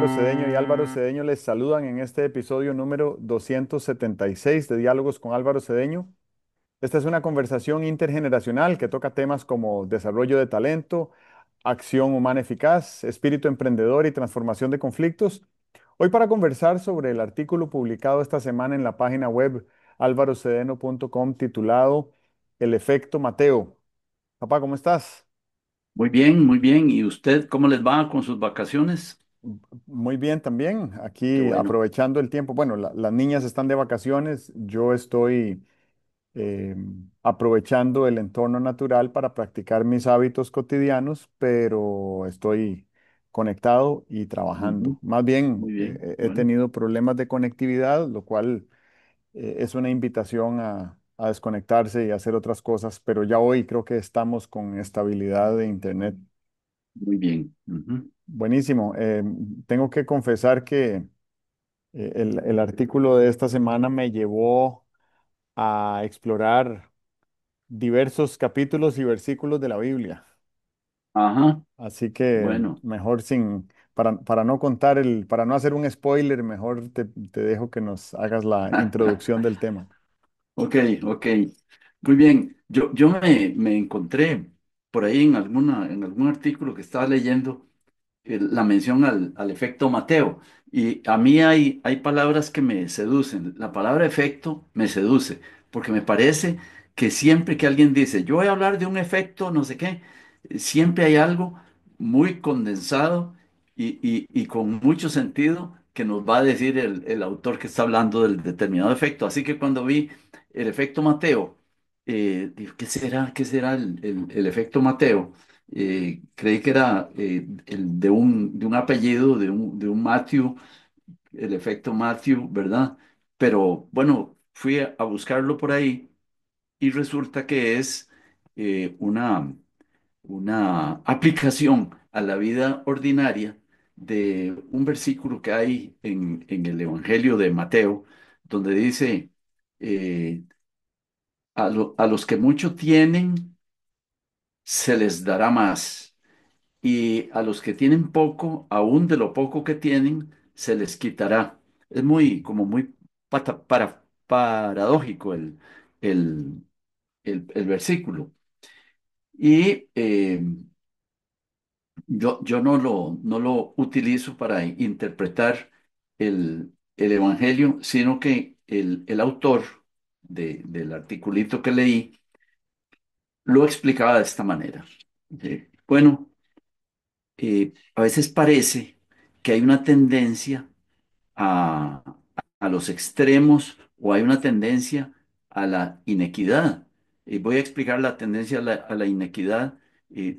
Álvaro Cedeño y Álvaro Cedeño les saludan en este episodio número 276 de Diálogos con Álvaro Cedeño. Esta es una conversación intergeneracional que toca temas como desarrollo de talento, acción humana eficaz, espíritu emprendedor y transformación de conflictos. Hoy para conversar sobre el artículo publicado esta semana en la página web alvarocedeno.com titulado El efecto Mateo. Papá, ¿cómo estás? Muy bien, muy bien. ¿Y usted cómo les va con sus vacaciones? Muy bien también, Qué aquí bueno. aprovechando el tiempo. Bueno, las niñas están de vacaciones, yo estoy eh, aprovechando el entorno natural para practicar mis hábitos cotidianos, pero estoy conectado y trabajando. Ujú. Más bien, Muy bien. he Bueno, tenido problemas de conectividad, lo cual es una invitación a desconectarse y hacer otras cosas, pero ya hoy creo que estamos con estabilidad de internet. muy bien. Ujú. Buenísimo. Tengo que confesar que el artículo de esta semana me llevó a explorar diversos capítulos y versículos de la Biblia. Ajá. Así que Bueno. mejor para no para no hacer un spoiler, mejor te dejo que nos hagas la introducción del tema. Ok, ok. Muy bien. Yo me encontré por ahí en algún artículo que estaba leyendo la mención al efecto Mateo. Y a mí hay palabras que me seducen. La palabra efecto me seduce, porque me parece que siempre que alguien dice, yo voy a hablar de un efecto, no sé qué, siempre hay algo muy condensado y con mucho sentido que nos va a decir el autor que está hablando del determinado efecto. Así que cuando vi el efecto Mateo, dije, ¿qué será? ¿Qué será el efecto Mateo? Creí que era el de un apellido, de un Matthew, el efecto Matthew, ¿verdad? Pero bueno, fui a buscarlo por ahí y resulta que es una aplicación a la vida ordinaria de un versículo que hay en el Evangelio de Mateo, donde dice, eh, a los que mucho tienen, se les dará más y a los que tienen poco, aún de lo poco que tienen, se les quitará. Es como muy paradójico el, el versículo. Y yo no lo utilizo para interpretar el Evangelio, sino que el autor del articulito que leí lo explicaba de esta manera. Bueno, a veces parece que hay una tendencia a, a los extremos o hay una tendencia a la inequidad. Y voy a explicar la tendencia a la inequidad.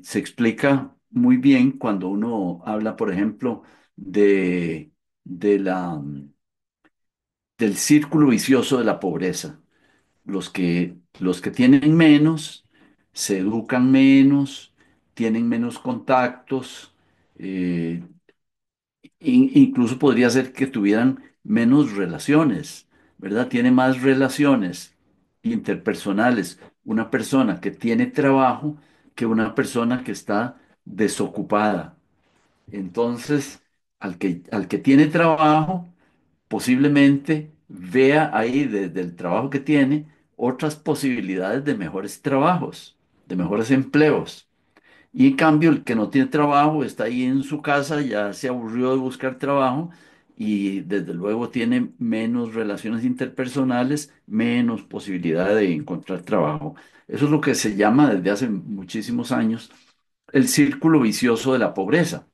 Se explica muy bien cuando uno habla, por ejemplo, de, de la, del círculo vicioso de la pobreza. Los que tienen menos, se educan menos, tienen menos contactos, eh, incluso podría ser que tuvieran menos relaciones, ¿verdad? Tiene más relaciones interpersonales una persona que tiene trabajo que una persona que está desocupada. Entonces, al que tiene trabajo, posiblemente vea ahí desde el trabajo que tiene otras posibilidades de mejores trabajos, de mejores empleos. Y en cambio, el que no tiene trabajo está ahí en su casa, ya se aburrió de buscar trabajo y desde luego tiene menos relaciones interpersonales, menos posibilidad de encontrar trabajo. Eso es lo que se llama desde hace muchísimos años el círculo vicioso de la pobreza.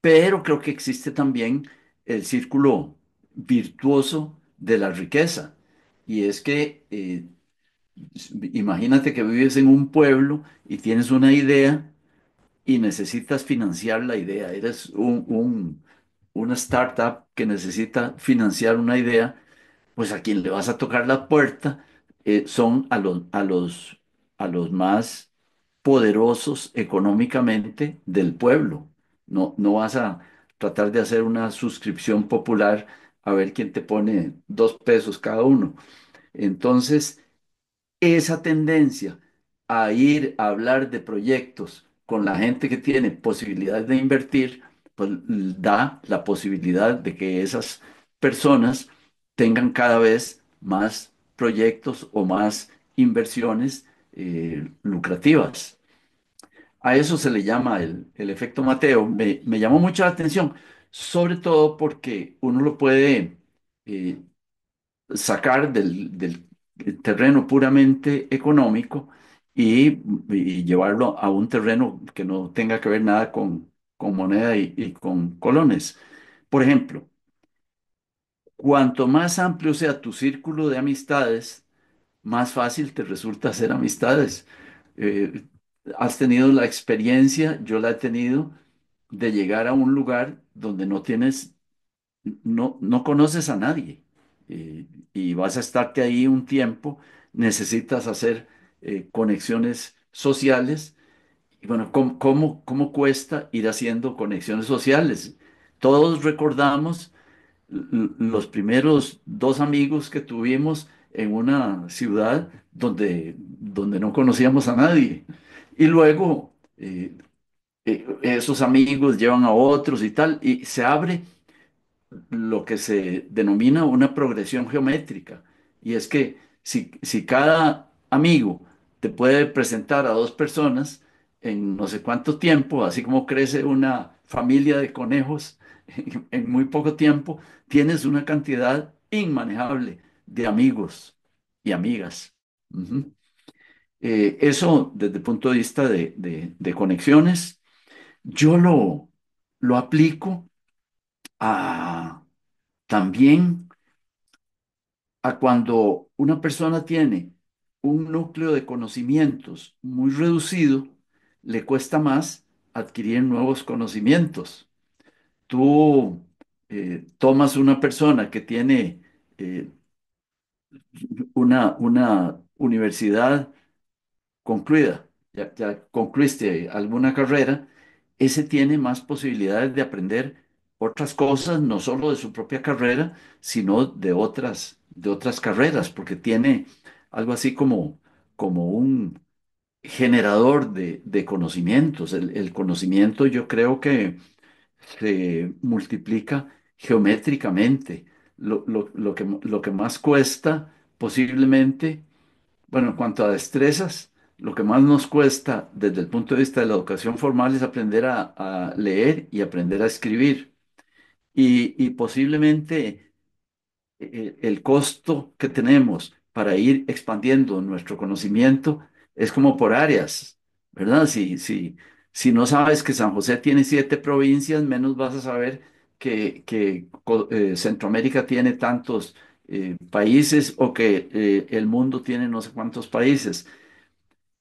Pero creo que existe también el círculo virtuoso de la riqueza. Y es que imagínate que vives en un pueblo y tienes una idea y necesitas financiar la idea. Eres una startup que necesita financiar una idea, pues a quien le vas a tocar la puerta son a los más poderosos económicamente del pueblo. No vas a tratar de hacer una suscripción popular a ver quién te pone 2 pesos cada uno. Entonces, esa tendencia a ir a hablar de proyectos con la gente que tiene posibilidades de invertir, pues da la posibilidad de que esas personas tengan cada vez más proyectos o más inversiones lucrativas. A eso se le llama el efecto Mateo. Me llamó mucho la atención, sobre todo porque uno lo puede eh, sacar del terreno puramente económico y llevarlo a un terreno que no tenga que ver nada con moneda y con colones. Por ejemplo, cuanto más amplio sea tu círculo de amistades, más fácil te resulta hacer amistades. Eh, Has tenido la experiencia, yo la he tenido, de llegar a un lugar donde no conoces a nadie y vas a estarte ahí un tiempo, necesitas hacer conexiones sociales. Y bueno, ¿cómo cuesta ir haciendo conexiones sociales? Todos recordamos los primeros dos amigos que tuvimos en una ciudad donde no conocíamos a nadie. Y luego esos amigos llevan a otros y tal, y se abre lo que se denomina una progresión geométrica. Y es que si cada amigo te puede presentar a dos personas en no sé cuánto tiempo, así como crece una familia de conejos en muy poco tiempo, tienes una cantidad inmanejable de amigos y amigas. Ujú. Eso desde el punto de vista de conexiones, yo lo aplico a también a cuando una persona tiene un núcleo de conocimientos muy reducido, le cuesta más adquirir nuevos conocimientos. Tú tomas una persona que tiene eh, una universidad concluida, ya concluiste alguna carrera, ese tiene más posibilidades de aprender otras cosas, no solo de su propia carrera, sino de otras carreras, porque tiene algo así como un generador de conocimientos. El conocimiento yo creo que se multiplica geométricamente. Lo que más cuesta posiblemente bueno, en cuanto a destrezas, lo que más nos cuesta desde el punto de vista de la educación formal es aprender a leer y aprender a escribir. Y posiblemente el costo que tenemos para ir expandiendo nuestro conocimiento es como por áreas, ¿verdad? Si no sabes que San José tiene 7 provincias, menos vas a saber que Centroamérica tiene tantos países o que el mundo tiene no sé cuántos países.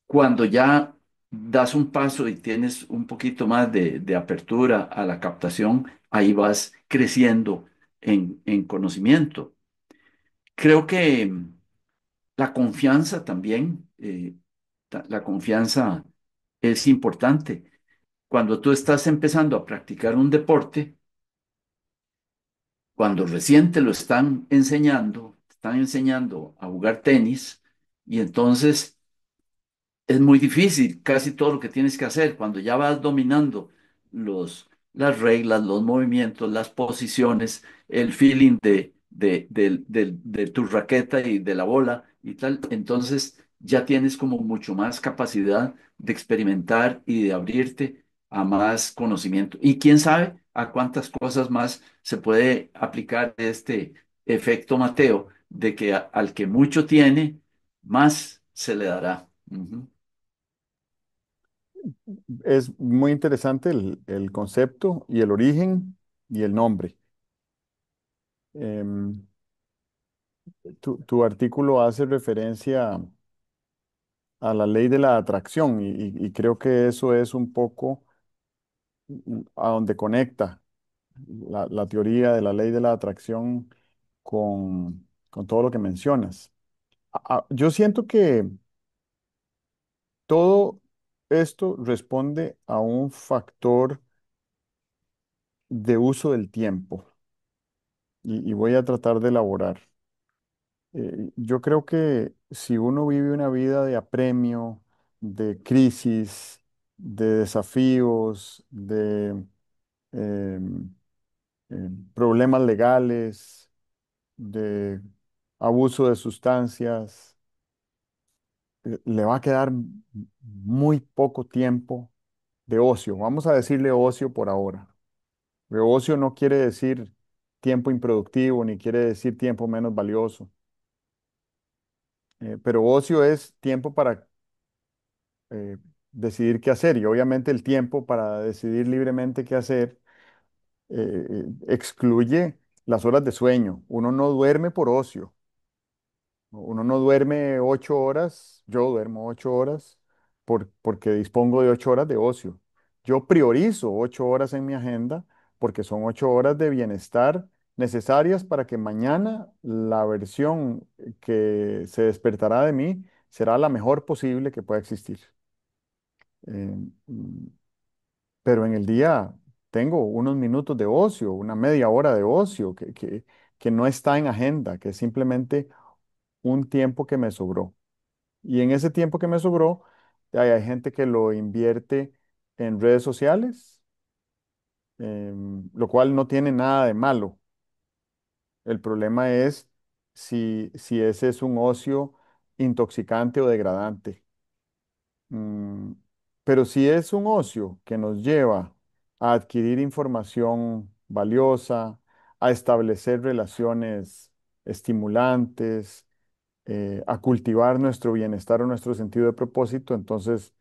Cuando ya das un paso y tienes un poquito más de apertura a la captación, ahí vas creciendo en conocimiento. Creo que la confianza también, la confianza es importante. Cuando tú estás empezando a practicar un deporte, cuando recién te lo están enseñando a jugar tenis, y entonces es muy difícil casi todo lo que tienes que hacer cuando ya vas dominando las reglas, los movimientos, las posiciones, el feeling de tu raqueta y de la bola y tal. Entonces ya tienes como mucho más capacidad de experimentar y de abrirte a más conocimiento. Y quién sabe a cuántas cosas más se puede aplicar este efecto Mateo de que al que mucho tiene, más se le dará. Ujú. Es muy interesante el concepto y el origen y el nombre. Em, tu artículo hace referencia a la ley de la atracción y creo que eso es un poco a donde conecta la teoría de la ley de la atracción con todo lo que mencionas. Yo siento que todo esto responde a un factor de uso del tiempo y voy a tratar de elaborar. Yo creo que si uno vive una vida de apremio, de crisis, de desafíos, em, problemas legales, de abuso de sustancias, le va a quedar muy poco tiempo de ocio. Vamos a decirle ocio por ahora. De ocio no quiere decir tiempo improductivo, ni quiere decir tiempo menos valioso. Pero ocio es tiempo para eh, decidir qué hacer. Y obviamente el tiempo para decidir libremente qué hacer excluye las horas de sueño. Uno no duerme por ocio. Uno no duerme 8 horas, yo duermo 8 horas porque dispongo de 8 horas de ocio. Yo priorizo 8 horas en mi agenda porque son 8 horas de bienestar necesarias para que mañana la versión que se despertará de mí será la mejor posible que pueda existir. Eh, mm, pero en el día tengo unos minutos de ocio, una media hora de ocio que no está en agenda, que es simplemente un tiempo que me sobró. Y en ese tiempo que me sobró, hay gente que lo invierte en redes sociales, lo cual no tiene nada de malo. El problema es si ese es un ocio intoxicante o degradante. Mm, pero si es un ocio que nos lleva a adquirir información valiosa, a establecer relaciones estimulantes, a cultivar nuestro bienestar o nuestro sentido de propósito, entonces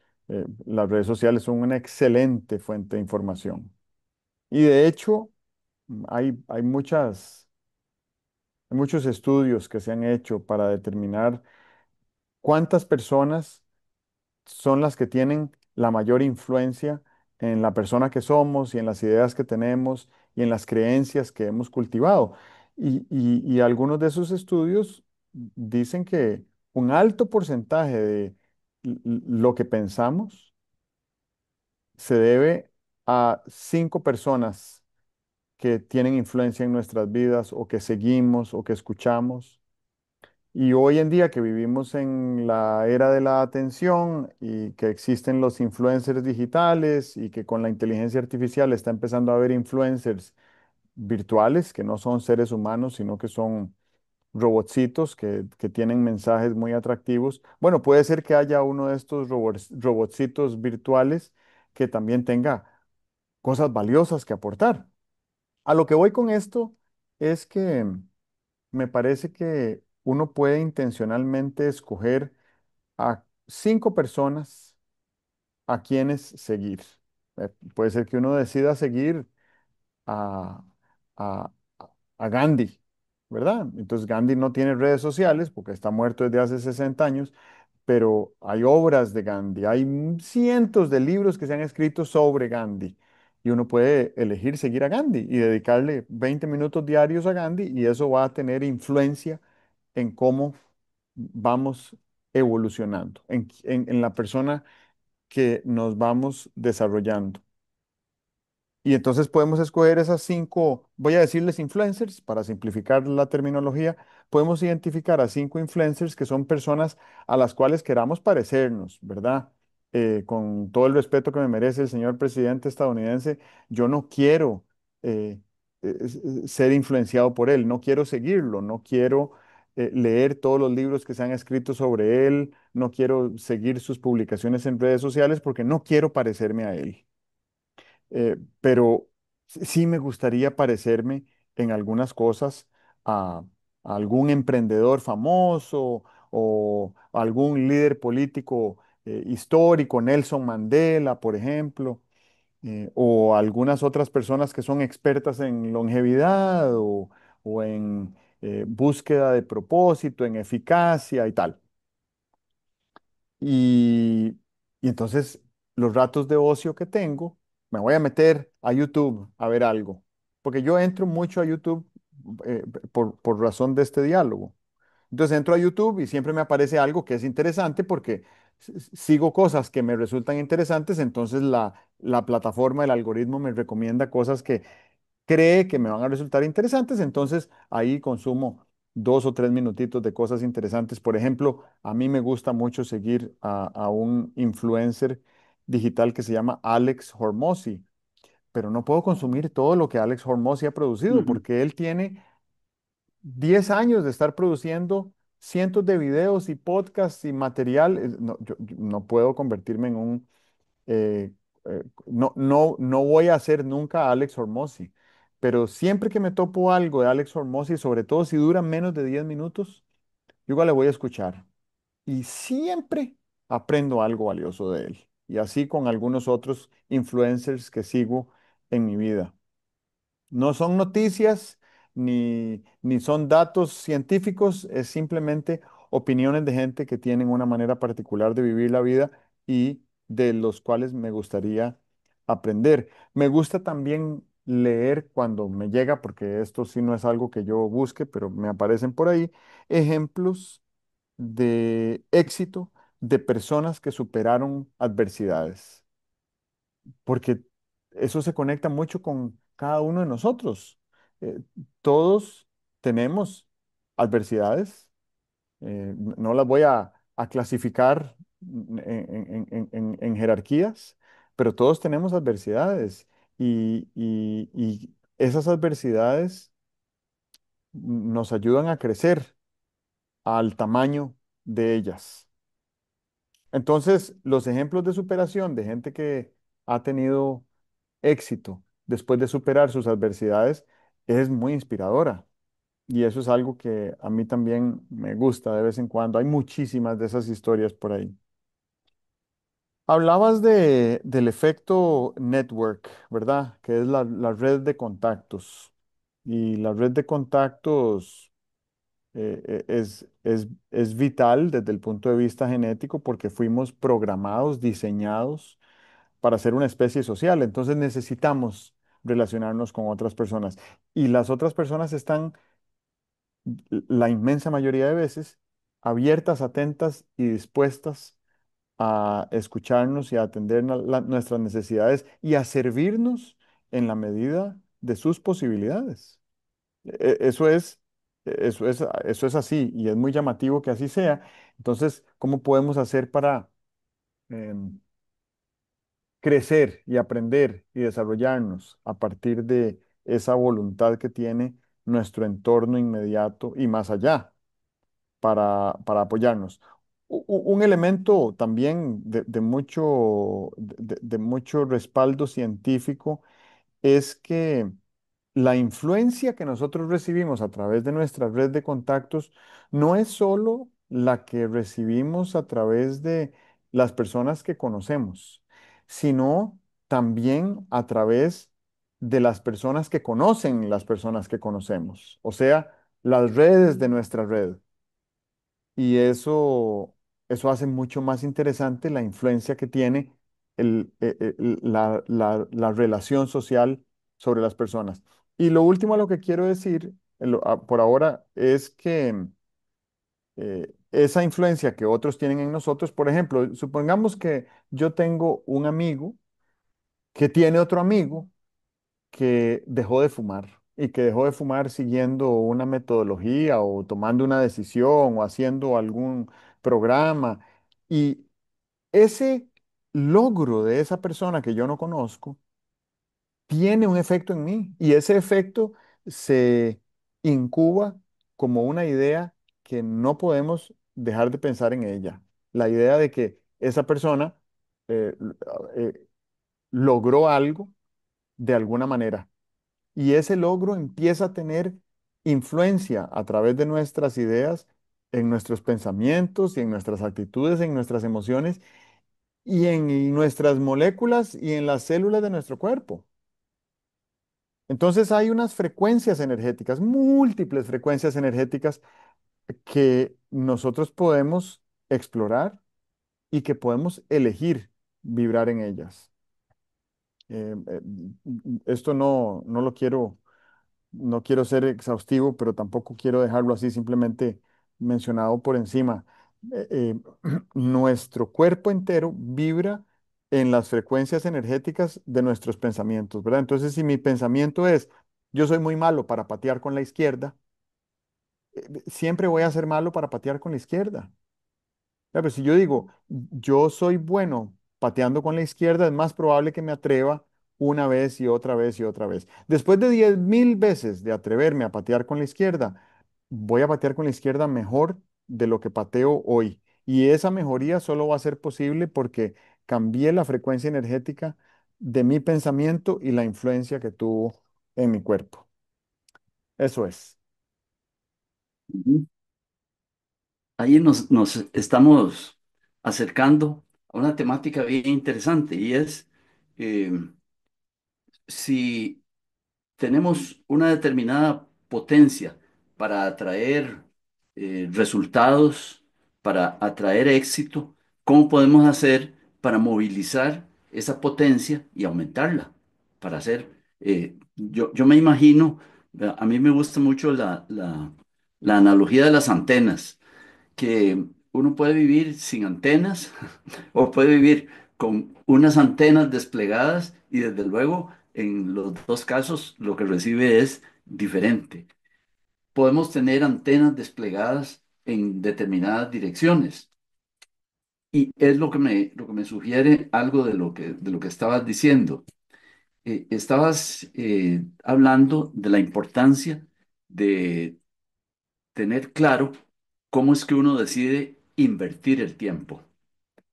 las redes sociales son una excelente fuente de información. Y de hecho, hay muchos estudios que se han hecho para determinar cuántas personas son las que tienen la mayor influencia en la persona que somos y en las ideas que tenemos y en las creencias que hemos cultivado. Y algunos de esos estudios dicen que un alto porcentaje de lo que pensamos se debe a 5 personas que tienen influencia en nuestras vidas o que seguimos o que escuchamos. Y hoy en día que vivimos en la era de la atención y que existen los influencers digitales y que con la inteligencia artificial está empezando a haber influencers virtuales que no son seres humanos, sino que son robotcitos que tienen mensajes muy atractivos. Bueno, puede ser que haya uno de estos robotcitos virtuales que también tenga cosas valiosas que aportar. A lo que voy con esto es que me parece que uno puede intencionalmente escoger a 5 personas a quienes seguir. Puede ser que uno decida seguir a, a, a Gandhi, ¿verdad? Entonces Gandhi no tiene redes sociales porque está muerto desde hace 60 años, pero hay obras de Gandhi, hay cientos de libros que se han escrito sobre Gandhi. Y uno puede elegir seguir a Gandhi y dedicarle 20 minutos diarios a Gandhi y eso va a tener influencia en cómo vamos evolucionando, en la persona que nos vamos desarrollando. Y entonces podemos escoger esas 5, voy a decirles influencers, para simplificar la terminología, podemos identificar a 5 influencers que son personas a las cuales queramos parecernos, ¿verdad? Con todo el respeto que me merece el señor presidente estadounidense, yo no quiero ser influenciado por él, no quiero seguirlo, no quiero leer todos los libros que se han escrito sobre él, no quiero seguir sus publicaciones en redes sociales porque no quiero parecerme a él. Pero sí me gustaría parecerme en algunas cosas a algún emprendedor famoso o algún líder político histórico, Nelson Mandela, por ejemplo, o algunas otras personas que son expertas en longevidad o en búsqueda de propósito, en eficacia y tal. Y, y entonces los ratos de ocio que tengo, me voy a meter a YouTube a ver algo, porque yo entro mucho a YouTube por razón de este diálogo. Entonces entro a YouTube y siempre me aparece algo que es interesante porque sigo cosas que me resultan interesantes, entonces la plataforma, el algoritmo me recomienda cosas que cree que me van a resultar interesantes, entonces ahí consumo 2 o 3 minutitos de cosas interesantes. Por ejemplo, a mí me gusta mucho seguir a un influencer digital que se llama Alex Hormozzi. pero no puedo consumir todo lo que Alex Hormozzi ha producido, Ujú. porque él tiene 10 años de estar produciendo cientos de videos y podcasts y material. No, yo no puedo convertirme en un... no voy a hacer nunca a Alex Hormozzi, pero siempre que me topo algo de Alex Hormozzi, sobre todo si dura menos de 10 minutos, yo igual le voy a escuchar. Y siempre aprendo algo valioso de él. Y así con algunos otros influencers que sigo en mi vida. No son noticias ni son datos científicos, es simplemente opiniones de gente que tienen una manera particular de vivir la vida y de los cuales me gustaría aprender. Me gusta también leer cuando me llega, porque esto sí no es algo que yo busque, pero me aparecen por ahí, ejemplos de éxito de personas que superaron adversidades, porque eso se conecta mucho con cada uno de nosotros. Eh, Todos tenemos adversidades, no las voy a clasificar en jerarquías, pero todos tenemos adversidades y esas adversidades nos ayudan a crecer al tamaño de ellas. Entonces, los ejemplos de superación de gente que ha tenido éxito después de superar sus adversidades es muy inspiradora. Y eso es algo que a mí también me gusta de vez en cuando. Hay muchísimas de esas historias por ahí. Hablabas del efecto network, ¿verdad? Que es la red de contactos. Y la red de contactos es vital desde el punto de vista genético porque fuimos programados, diseñados para ser una especie social. Entonces necesitamos relacionarnos con otras personas. Y las otras personas están, la inmensa mayoría de veces, abiertas, atentas y dispuestas a escucharnos y a atender nuestras necesidades y a servirnos en la medida de sus posibilidades. Eso eso es así y es muy llamativo que así sea. Entonces, ¿cómo podemos hacer para em, crecer y aprender y desarrollarnos a partir de esa voluntad que tiene nuestro entorno inmediato y más allá para apoyarnos? Un elemento también de mucho respaldo científico es que la influencia que nosotros recibimos a través de nuestra red de contactos no es solo la que recibimos a través de las personas que conocemos, sino también a través de las personas que conocen las personas que conocemos, o sea, las redes de nuestra red. Y eso hace mucho más interesante la influencia que tiene la relación social sobre las personas. Y lo último a lo que quiero decir por ahora es que esa influencia que otros tienen en nosotros, por ejemplo, supongamos que yo tengo un amigo que tiene otro amigo que dejó de fumar y que dejó de fumar siguiendo una metodología o tomando una decisión o haciendo algún programa. Y ese logro de esa persona que yo no conozco tiene un efecto en mí y ese efecto se incuba como una idea que no podemos dejar de pensar en ella. La idea de que esa persona eh, eh, logró algo de alguna manera y ese logro empieza a tener influencia a través de nuestras ideas, en nuestros pensamientos y en nuestras actitudes, en nuestras emociones y en nuestras moléculas y en las células de nuestro cuerpo. Entonces hay unas frecuencias energéticas, múltiples frecuencias energéticas que nosotros podemos explorar y que podemos elegir vibrar en ellas. Esto no lo quiero. No quiero ser exhaustivo, pero tampoco quiero dejarlo así simplemente mencionado por encima. Nuestro cuerpo entero vibra en las frecuencias energéticas de nuestros pensamientos, ¿verdad? Entonces, si mi pensamiento es, yo soy muy malo para patear con la izquierda, siempre voy a ser malo para patear con la izquierda. Pero si yo digo, yo soy bueno pateando con la izquierda, es más probable que me atreva una vez y otra vez y otra vez. Después de 10.000 veces de atreverme a patear con la izquierda, voy a patear con la izquierda mejor de lo que pateo hoy. Y esa mejoría solo va a ser posible porque cambié la frecuencia energética de mi pensamiento y la influencia que tuvo en mi cuerpo. Eso es. Ujú. Ahí nos estamos acercando a una temática bien interesante y es eh, si tenemos una determinada potencia para atraer resultados, para atraer éxito, ¿cómo podemos hacer para movilizar esa potencia y aumentarla? Para hacer, yo me imagino, a mí me gusta mucho la analogía de las antenas, que uno puede vivir sin antenas o puede vivir con unas antenas desplegadas y desde luego en los dos casos lo que recibe es diferente. Podemos tener antenas desplegadas en determinadas direcciones y es lo que me sugiere algo de lo que estabas diciendo. Estabas hablando de la importancia de tener claro cómo es que uno decide invertir el tiempo.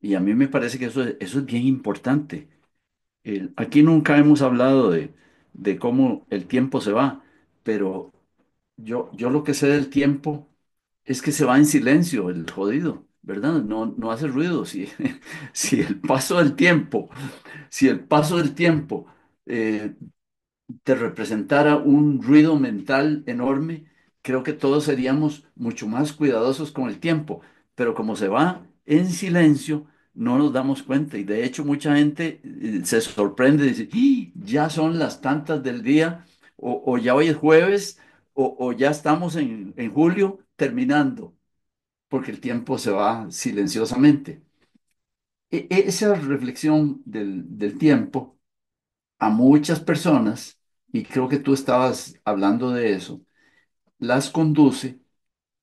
Y a mí me parece que eso es bien importante. Aquí nunca hemos hablado de cómo el tiempo se va, pero yo lo que sé del tiempo es que se va en silencio, el jodido, ¿verdad? No hace ruido. Si, si el paso del tiempo, si el paso del tiempo eh, te representara un ruido mental enorme, creo que todos seríamos mucho más cuidadosos con el tiempo. Pero como se va en silencio, no nos damos cuenta. Y de hecho, mucha gente se sorprende y dice: "¡Ah! Ya son las tantas del día, o ya hoy es jueves, o ya estamos en julio terminando, porque el tiempo se va silenciosamente". Esa reflexión del tiempo a muchas personas, y creo que tú estabas hablando de eso, las conduce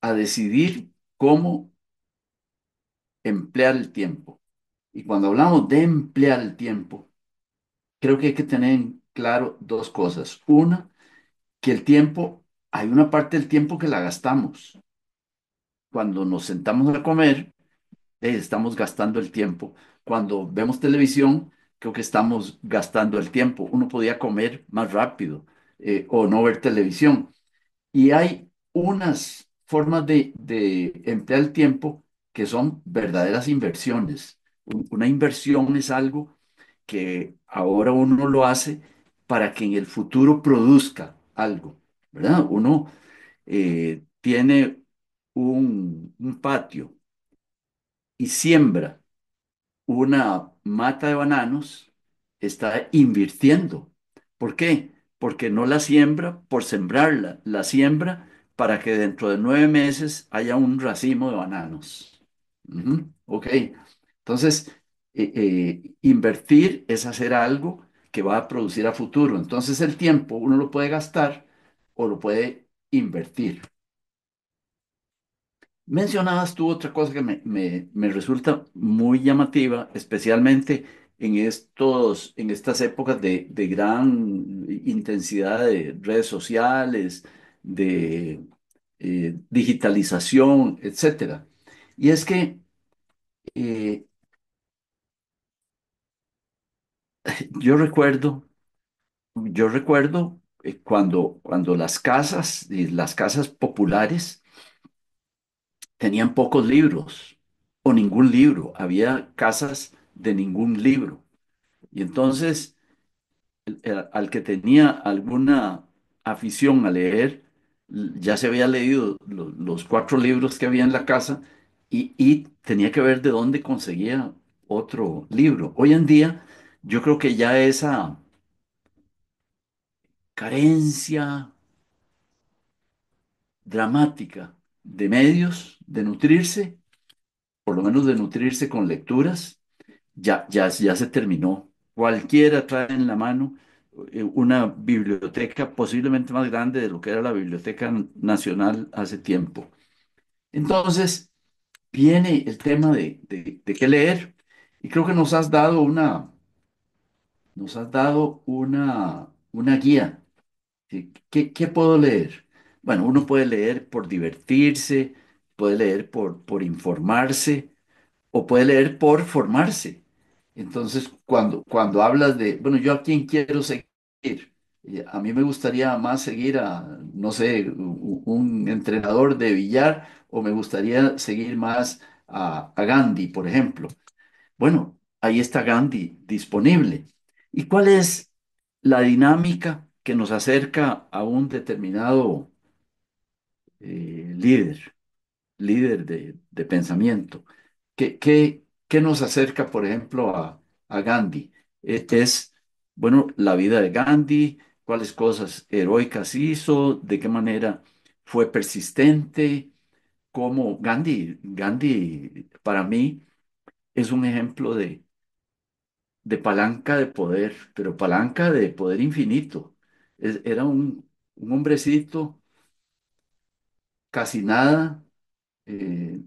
a decidir cómo emplear el tiempo. Y cuando hablamos de emplear el tiempo, creo que hay que tener en claro dos cosas. Una, que el tiempo, hay una parte del tiempo que la gastamos. Cuando nos sentamos a comer, estamos gastando el tiempo. Cuando vemos televisión, creo que estamos gastando el tiempo. Uno podía comer más rápido o no ver televisión. Y hay unas formas de emplear el tiempo que son verdaderas inversiones. Una inversión es algo que ahora uno lo hace para que en el futuro produzca algo, ¿verdad? Uno tiene un patio y siembra una mata de bananos, está invirtiendo. ¿Por qué? Porque no la siembra por sembrarla, la siembra para que dentro de 9 meses haya un racimo de bananos. Ujú, ok. Entonces, invertir es hacer algo que va a producir a futuro. Entonces, el tiempo uno lo puede gastar o lo puede invertir. Mencionabas tú otra cosa que me resulta muy llamativa, especialmente en estas épocas de gran intensidad de redes sociales, de digitalización, etcétera. Y es que eh, yo recuerdo, yo recuerdo cuando las casas populares tenían pocos libros o ningún libro, había casas de ningún libro. Y entonces, al que tenía alguna afición a leer, ya se había leído los 4 libros que había en la casa y tenía que ver de dónde conseguía otro libro. Hoy en día, yo creo que ya esa carencia dramática de medios, de nutrirse, por lo menos de nutrirse con lecturas, ya se terminó. Cualquiera trae en la mano una biblioteca posiblemente más grande de lo que era la Biblioteca Nacional hace tiempo. Entonces, viene el tema de qué leer y creo que nos has dado nos has dado una guía. ¿Sí? ¿Qué puedo leer? Bueno, uno puede leer por divertirse, puede leer por informarse o puede leer por formarse. Entonces, cuando hablas de, bueno, ¿yo a quién quiero seguir? A mí me gustaría más seguir a, no sé, un entrenador de billar o me gustaría seguir más a Gandhi, por ejemplo. Bueno, ahí está Gandhi disponible. ¿Y cuál es la dinámica que nos acerca a un determinado líder, líder de pensamiento? ¿Qué nos acerca, por ejemplo, a Gandhi? Es, bueno, la vida de Gandhi, cuáles cosas heroicas hizo, de qué manera fue persistente, cómo Gandhi para mí es un ejemplo de palanca de poder, pero palanca de poder infinito. Era un hombrecito, casi nada, eh,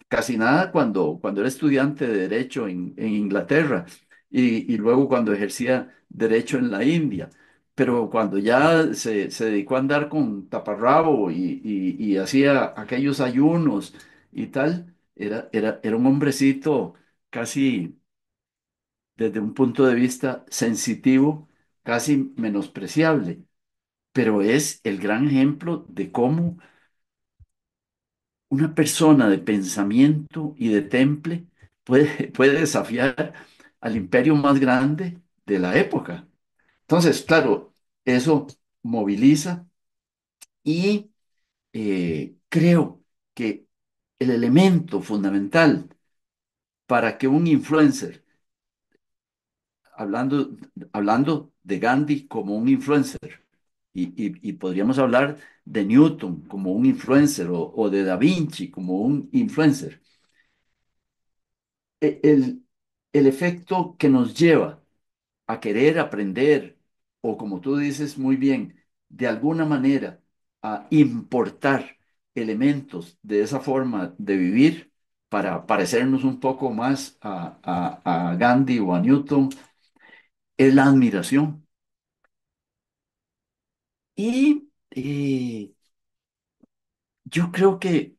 casi nada cuando era estudiante de Derecho en Inglaterra y luego cuando ejercía Derecho en la India. Pero cuando ya se dedicó a andar con taparrabo y hacía aquellos ayunos y tal, era un hombrecito casi desde un punto de vista sensitivo, casi menospreciable, pero es el gran ejemplo de cómo una persona de pensamiento y de temple puede desafiar al imperio más grande de la época. Entonces, claro, eso moviliza y creo que el elemento fundamental para que un influencer hablando, hablando de Gandhi como un influencer, y podríamos hablar de Newton como un influencer o de Da Vinci como un influencer. El efecto que nos lleva a querer aprender, o como tú dices muy bien, de alguna manera a importar elementos de esa forma de vivir para parecernos un poco más a Gandhi o a Newton, es la admiración. Y yo creo que,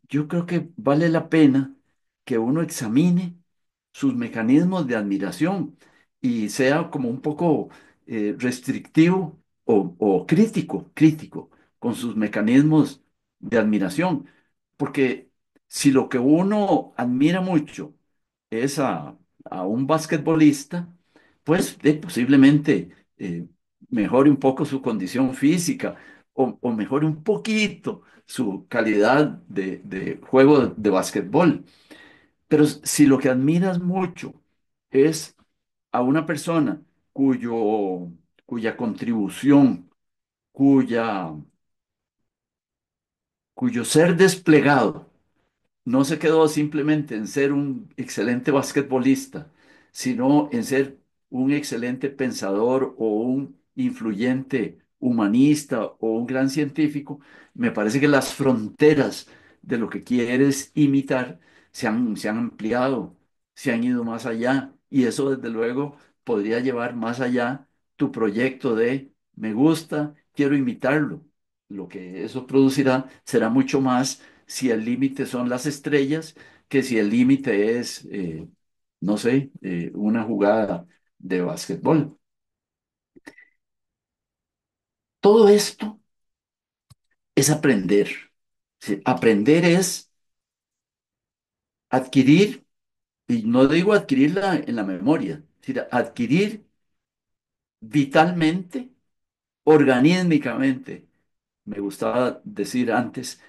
yo creo que vale la pena que uno examine sus mecanismos de admiración y sea como un poco restrictivo o crítico con sus mecanismos de admiración. Porque si lo que uno admira mucho es a un basquetbolista, pues posiblemente mejore un poco su condición física o mejore un poquito su calidad de juego de basquetbol. Pero si lo que admiras mucho es a una persona cuya contribución, cuya, cuyo ser desplegado no se quedó simplemente en ser un excelente basquetbolista, sino en ser un excelente pensador o un influyente humanista o un gran científico. Me parece que las fronteras de lo que quieres imitar se han ampliado, se han ido más allá y eso desde luego podría llevar más allá tu proyecto de me gusta, quiero imitarlo. Lo que eso producirá será mucho más si el límite son las estrellas, que si el límite es, no sé, una jugada de básquetbol. Todo esto es aprender. Sí, aprender es adquirir, y no digo adquirirla en la memoria, sino adquirir vitalmente, organísmicamente. Me gustaba decir antes,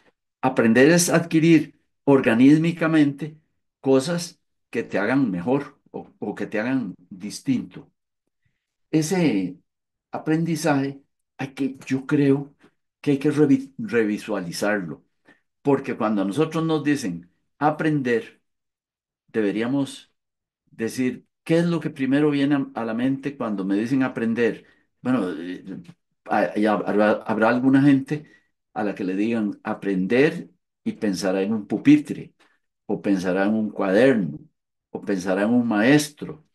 aprender es adquirir organísmicamente cosas que te hagan mejor o que te hagan distinto. Ese aprendizaje yo creo que hay que revisualizarlo, porque cuando a nosotros nos dicen aprender, deberíamos decir, ¿qué es lo que primero viene a la mente cuando me dicen aprender? Bueno, habrá alguna gente a la que le digan aprender y pensará en un pupitre, o pensará en un cuaderno, o pensará en un maestro.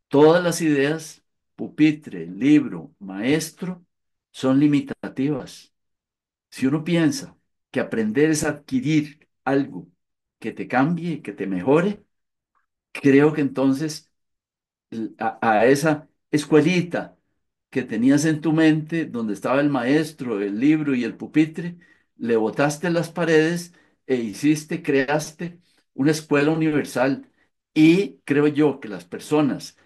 Todas las ideas, pupitre, libro, maestro, son limitativas. Si uno piensa que aprender es adquirir algo que te cambie, que te mejore, creo que entonces a esa escuelita que tenías en tu mente, donde estaba el maestro, el libro y el pupitre, le botaste las paredes e hiciste, creaste una escuela universal. Y creo yo que las personas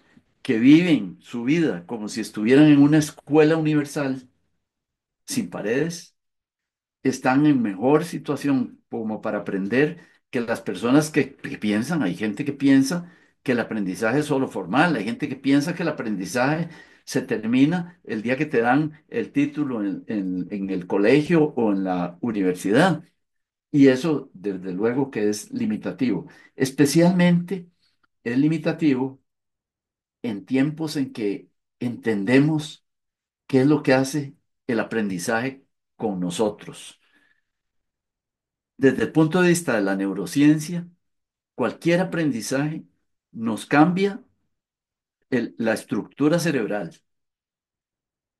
que viven su vida como si estuvieran en una escuela universal, sin paredes, están en mejor situación como para aprender que las personas que piensan, hay gente que piensa que el aprendizaje es solo formal, hay gente que piensa que el aprendizaje se termina el día que te dan el título en el colegio o en la universidad. Y eso, desde luego, que es limitativo. Especialmente es limitativo en tiempos en que entendemos qué es lo que hace el aprendizaje con nosotros. Desde el punto de vista de la neurociencia, cualquier aprendizaje nos cambia la estructura cerebral.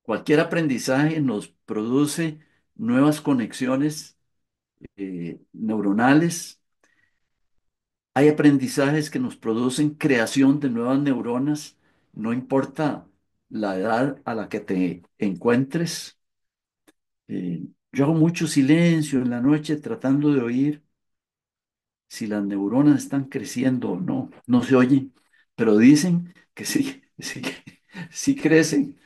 Cualquier aprendizaje nos produce nuevas conexiones neuronales. Hay aprendizajes que nos producen creación de nuevas neuronas, no importa la edad a la que te encuentres. Yo hago mucho silencio en la noche tratando de oír si las neuronas están creciendo o no. No se oyen, pero dicen que sí, sí, sí crecen.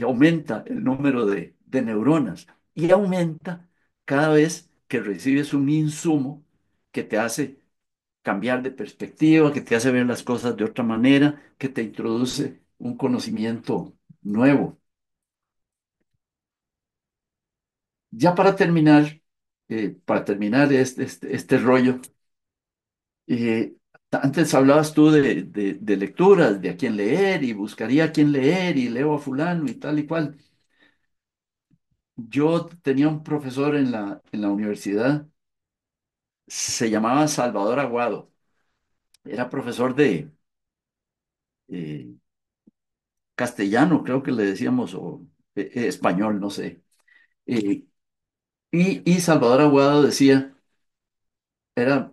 Aumenta el número de neuronas y aumenta cada vez que recibes un insumo que te hace cambiar de perspectiva, que te hace ver las cosas de otra manera, que te introduce un conocimiento nuevo. Ya para terminar este rollo, Eh, antes hablabas tú de lecturas, de a quién leer y buscaría a quién leer y leo a fulano y tal y cual. Yo tenía un profesor en la universidad, se llamaba Salvador Aguado, era profesor de eh, castellano, creo que le decíamos, o español, no sé. Eh, y Salvador Aguado decía,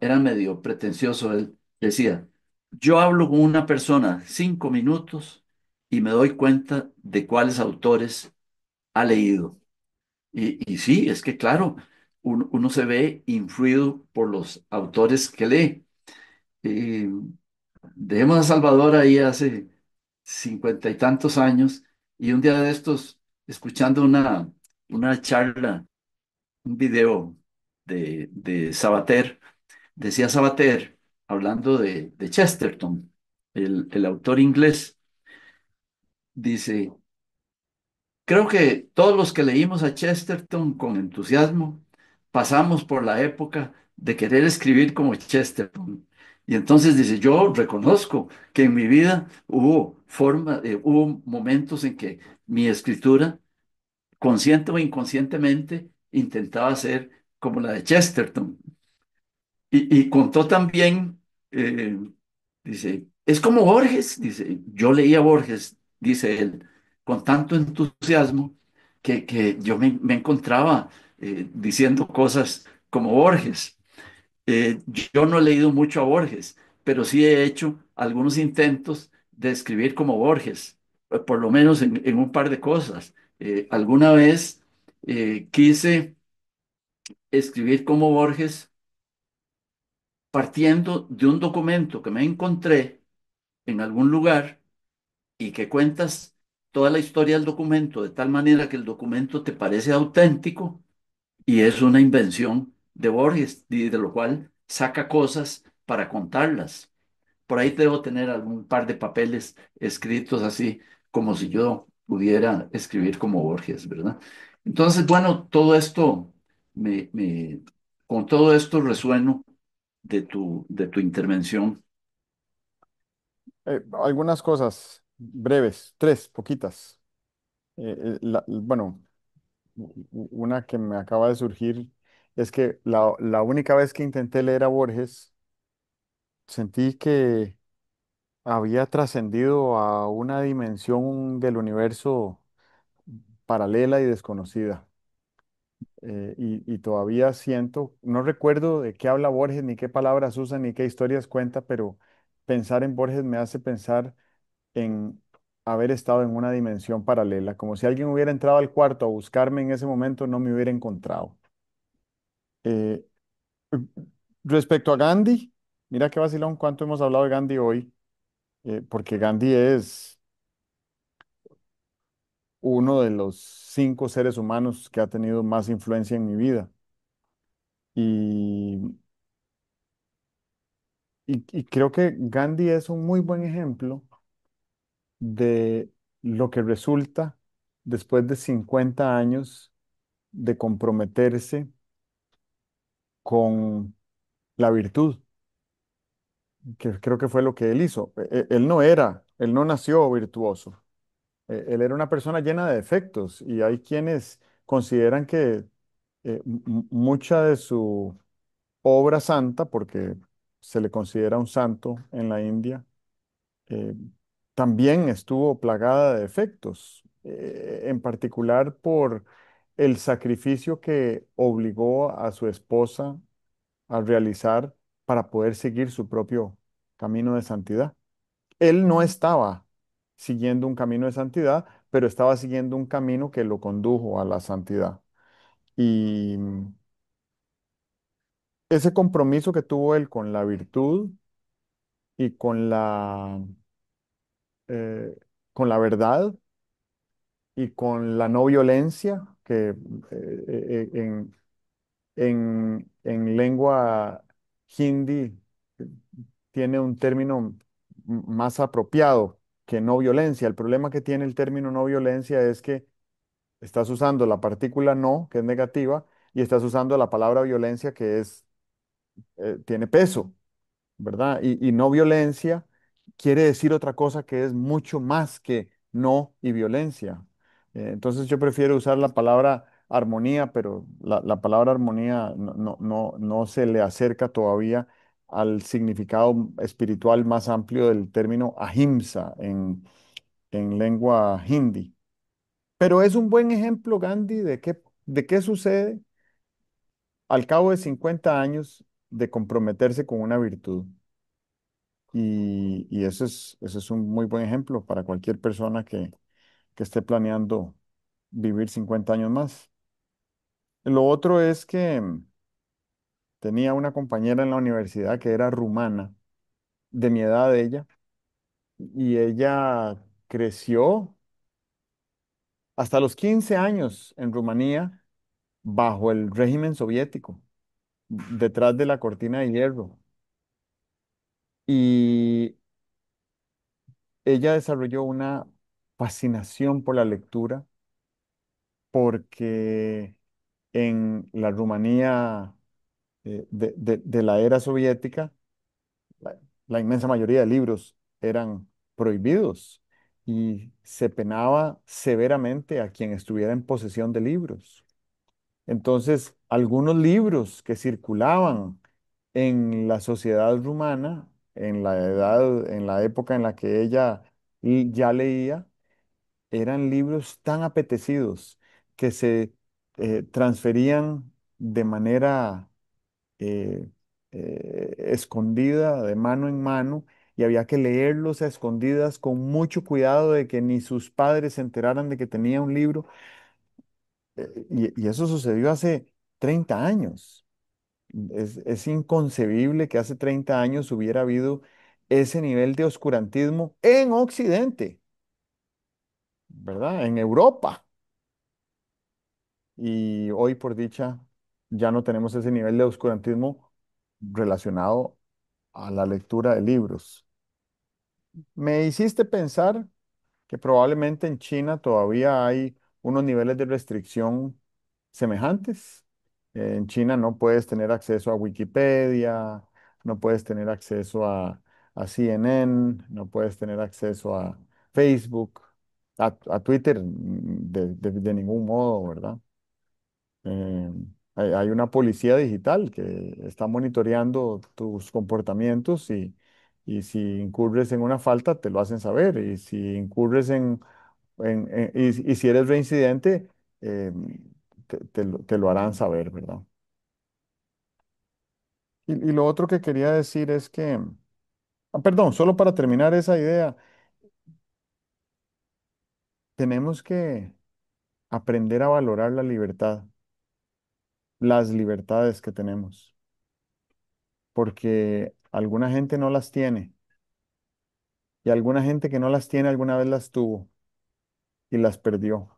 era medio pretencioso él, decía, yo hablo con una persona 5 minutos y me doy cuenta de cuáles autores ha leído. Y sí, es que claro, uno se ve influido por los autores que lee. Eh, Dejemos a Salvador ahí hace 50 y tantos años y un día de estos, escuchando una charla, un video de Sabater. Decía Sabater, hablando de Chesterton, el autor inglés, dice, creo que todos los que leímos a Chesterton con entusiasmo pasamos por la época de querer escribir como Chesterton. Y entonces dice, yo reconozco que en mi vida hubo momentos en que mi escritura, consciente o inconscientemente, intentaba ser como la de Chesterton. Y contó también, eh, dice, es como Borges, dice, yo leía Borges, dice él, con tanto entusiasmo que yo me encontraba diciendo cosas como Borges. Yo no he leído mucho a Borges, pero sí he hecho algunos intentos de escribir como Borges, por lo menos en un par de cosas. Alguna vez quise escribir como Borges partiendo de un documento que me encontré en algún lugar y que cuentas toda la historia del documento de tal manera que el documento te parece auténtico y es una invención de Borges y de lo cual saca cosas para contarlas. Por ahí debo tener algún par de papeles escritos así como si yo pudiera escribir como Borges, ¿verdad? Entonces, bueno, todo esto me, me- con todo esto resueno de tu intervención. Algunas cosas breves, tres, poquitas. Bueno, una que me acaba de surgir es que la única vez que intenté leer a Borges, sentí que había trascendido a una dimensión del universo paralela y desconocida. Y todavía siento, no recuerdo de qué habla Borges, ni qué palabras usa, ni qué historias cuenta, pero pensar en Borges me hace pensar en haber estado en una dimensión paralela, como si alguien hubiera entrado al cuarto a buscarme en ese momento, no me hubiera encontrado. Eh, Respecto a Gandhi, mira qué vacilón cuánto hemos hablado de Gandhi hoy, porque Gandhi es uno de los 5 seres humanos que ha tenido más influencia en mi vida. Y, y creo que Gandhi es un muy buen ejemplo de lo que resulta después de 50 años de comprometerse con la virtud, que creo que fue lo que él hizo. Él no nació virtuoso. Él era una persona llena de defectos y hay quienes consideran que mucha de su obra santa, porque se le considera un santo en la India, eh, también estuvo plagada de defectos, en particular por el sacrificio que obligó a su esposa a realizar para poder seguir su propio camino de santidad. Él no estaba siguiendo un camino de santidad, pero estaba siguiendo un camino que lo condujo a la santidad. Y ese compromiso que tuvo él con la virtud y con la verdad y con la no violencia, que en lengua hindi eh, tiene un término más apropiado que no violencia. El problema que tiene el término no violencia es que estás usando la partícula no, que es negativa, y estás usando la palabra violencia, que tiene peso. ¿Verdad? Y no violencia quiere decir otra cosa que es mucho más que no y violencia. Entonces yo prefiero usar la palabra armonía, pero la palabra armonía no se le acerca todavía al significado espiritual más amplio del término ahimsa en lengua hindi. Pero es un buen ejemplo, Gandhi, de qué sucede al cabo de 50 años de comprometerse con una virtud. Y ese es un muy buen ejemplo para cualquier persona que esté planeando vivir 50 años más. Lo otro es que tenía una compañera en la universidad que era rumana, de mi edad ella, y ella creció hasta los 15 años en Rumanía bajo el régimen soviético, detrás de la cortina de hierro. Y ella desarrolló una fascinación por la lectura porque en la Rumanía de la era soviética, la, la inmensa mayoría de libros eran prohibidos y se penaba severamente a quien estuviera en posesión de libros. Entonces, algunos libros que circulaban en la sociedad rumana, en la época en la que ella ya leía, eran libros tan apetecidos que se transferían de manera eh, escondida, de mano en mano, y había que leerlos a escondidas con mucho cuidado de que ni sus padres se enteraran de que tenía un libro. Y eso sucedió hace 30 años. Es inconcebible que hace 30 años hubiera habido ese nivel de oscurantismo en Occidente, ¿verdad? En Europa. Y hoy, por dicha, ya no tenemos ese nivel de oscurantismo relacionado a la lectura de libros. Me hiciste pensar que probablemente en China todavía hay unos niveles de restricción semejantes. En China no puedes tener acceso a Wikipedia, no puedes tener acceso a CNN, no puedes tener acceso a Facebook, a Twitter de ningún modo, ¿verdad? Eh, hay una policía digital que está monitoreando tus comportamientos Y si incurres en una falta, te lo hacen saber. Y si incurres y si eres reincidente, eh, te lo harán saber, ¿verdad? Y lo otro que quería decir es que, perdón, solo para terminar esa idea, tenemos que aprender a valorar la libertad, las libertades que tenemos, porque alguna gente no las tiene y alguna gente que no las tiene alguna vez las tuvo y las perdió.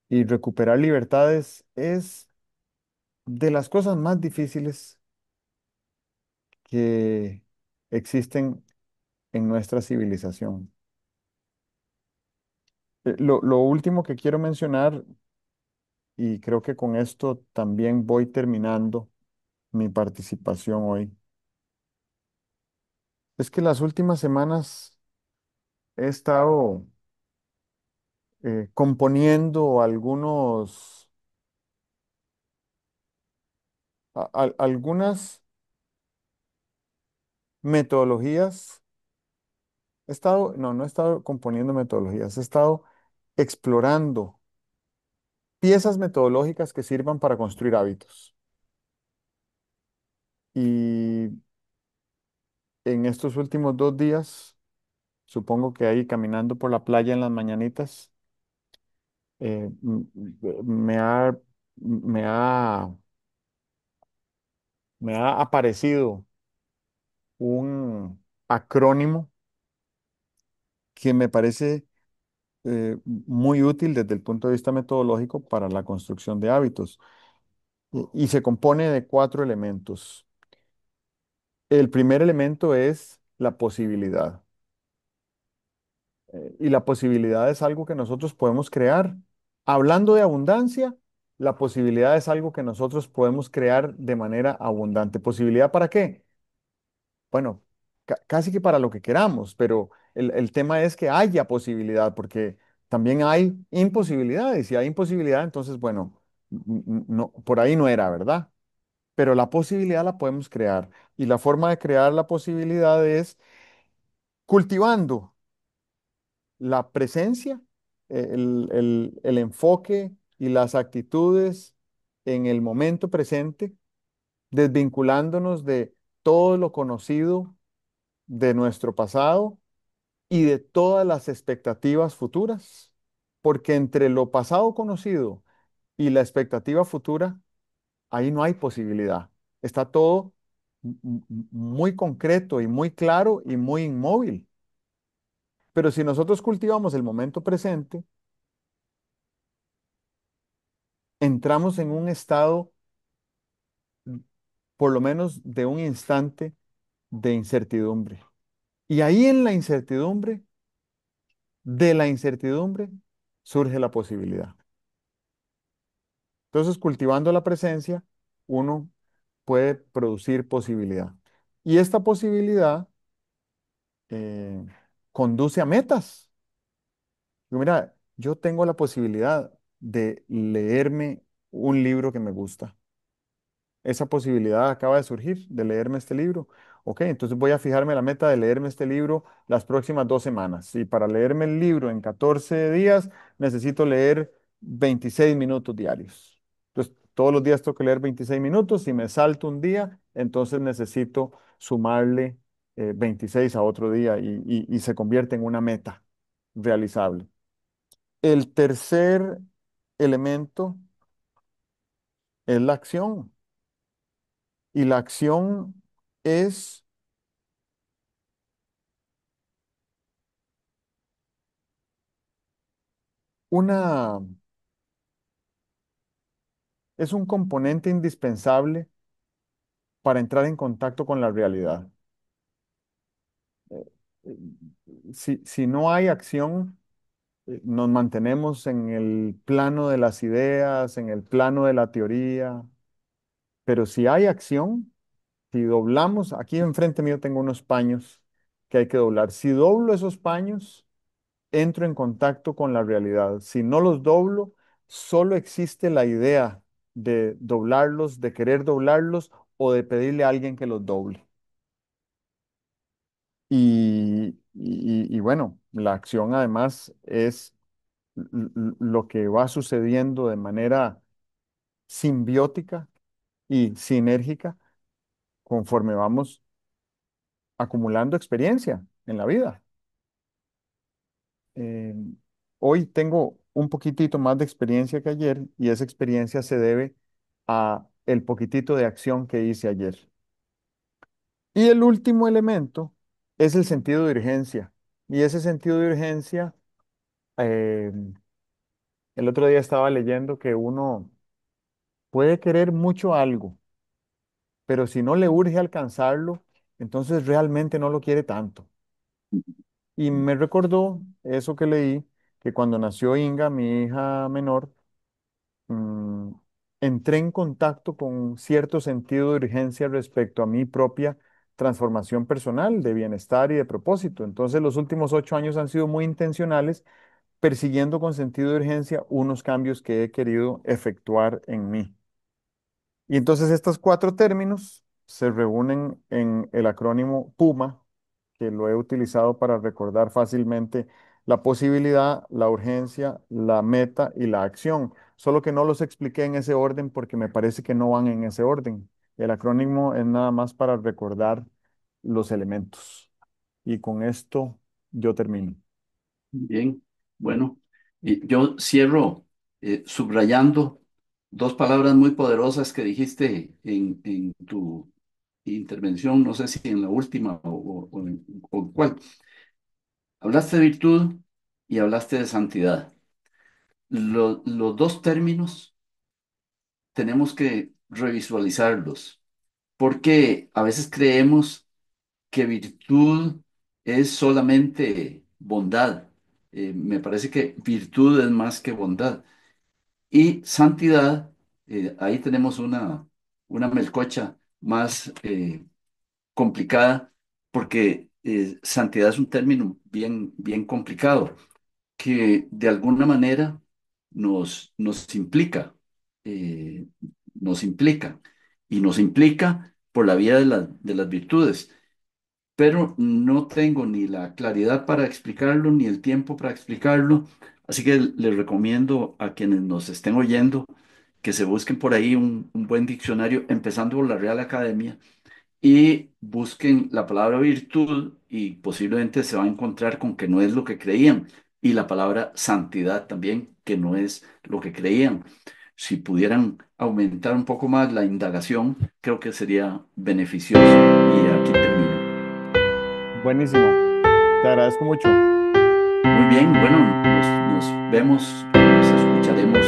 Y recuperar libertades es de las cosas más difíciles que existen en nuestra civilización. Lo último que quiero mencionar, y creo que con esto también voy terminando mi participación hoy, es que las últimas semanas he estado componiendo algunas metodologías. No he estado componiendo metodologías, he estado explorando piezas metodológicas que sirvan para construir hábitos. Y en estos últimos 2 días, supongo que ahí caminando por la playa en las mañanitas, me ha, me ha, me ha aparecido un acrónimo que me parece muy útil desde el punto de vista metodológico para la construcción de hábitos. Y se compone de 4 elementos. El primer elemento es la posibilidad. Y la posibilidad es algo que nosotros podemos crear. Hablando de abundancia, la posibilidad es algo que nosotros podemos crear de manera abundante. ¿Posibilidad para qué? Bueno, casi que para lo que queramos, pero el tema es que haya posibilidad, porque también hay imposibilidades. Si hay imposibilidad, entonces, bueno, no, por ahí no era, ¿verdad? Pero la posibilidad la podemos crear. Y la forma de crear la posibilidad es cultivando la presencia, el enfoque y las actitudes en el momento presente, desvinculándonos de todo lo conocido de nuestro pasado y de todas las expectativas futuras, porque entre lo pasado conocido y la expectativa futura, ahí no hay posibilidad. Está todo muy concreto y muy claro y muy inmóvil. Pero si nosotros cultivamos el momento presente, entramos en un estado, por lo menos de un instante, de incertidumbre. Y ahí en la incertidumbre, de la incertidumbre, surge la posibilidad. Entonces, cultivando la presencia, uno puede producir posibilidad. Y esta posibilidad eh, conduce a metas. Mira, yo tengo la posibilidad de leerme un libro que me gusta. Esa posibilidad acaba de surgir de leerme este libro. Ok, entonces voy a fijarme la meta de leerme este libro las próximas 2 semanas. Y para leerme el libro en 14 días necesito leer 26 minutos diarios. Entonces, todos los días tengo que leer 26 minutos. Si me salto un día, entonces necesito sumarle 26 a otro día y se convierte en una meta realizable. El tercer elemento es la acción. Y la acción es una, es un componente indispensable para entrar en contacto con la realidad. Eh, si no hay acción, nos mantenemos en el plano de las ideas, en el plano de la teoría, pero si hay acción, si doblamos, aquí enfrente mío tengo unos paños que hay que doblar. Si doblo esos paños, entro en contacto con la realidad. Si no los doblo, solo existe la idea de doblarlos, de querer doblarlos o de pedirle a alguien que los doble. Y bueno, la acción además es lo que va sucediendo de manera simbiótica y sinérgica conforme vamos acumulando experiencia en la vida. Eh, Hoy tengo un poquitito más de experiencia que ayer y esa experiencia se debe a el poquitito de acción que hice ayer. Y el último elemento es el sentido de urgencia. Y ese sentido de urgencia, eh, el otro día estaba leyendo que uno puede querer mucho algo, pero si no le urge alcanzarlo, entonces realmente no lo quiere tanto. Y me recordó eso que leí, que cuando nació Inga, mi hija menor, mm, entré en contacto con cierto sentido de urgencia respecto a mi propia transformación personal, de bienestar y de propósito. Entonces, los últimos 8 años han sido muy intencionales, persiguiendo con sentido de urgencia unos cambios que he querido efectuar en mí. Y entonces estos cuatro términos se reúnen en el acrónimo PUMA, que lo he utilizado para recordar fácilmente la posibilidad, la urgencia, la meta y la acción. Solo que no los expliqué en ese orden porque me parece que no van en ese orden. El acrónimo es nada más para recordar los elementos. Y con esto yo termino. Bien, bueno, y yo cierro subrayando dos palabras muy poderosas que dijiste en tu intervención, no sé si en la última o en cuál. Hablaste de virtud y hablaste de santidad. Los dos términos tenemos que revisualizarlos, porque a veces creemos que virtud es solamente bondad. Me parece que virtud es más que bondad. Y santidad, ahí tenemos una melcocha más complicada, porque santidad es un término bien complicado, que de alguna manera nos implica, eh, nos implica, y nos implica por la vía de las virtudes, pero no tengo ni la claridad para explicarlo, ni el tiempo para explicarlo. Así que les recomiendo a quienes nos estén oyendo que se busquen por ahí un buen diccionario, empezando por la Real Academia, y busquen la palabra virtud y posiblemente se va a encontrar con que no es lo que creían. Y la palabra santidad también, que no es lo que creían. Si pudieran aumentar un poco más la indagación, creo que sería beneficioso. Y aquí termino. Buenísimo. Te agradezco mucho. Muy bien, bueno, nos vemos y nos escucharemos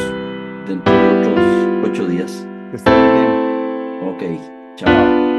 dentro de otros 8 días. Que estés muy bien. Ok, Chao. chao.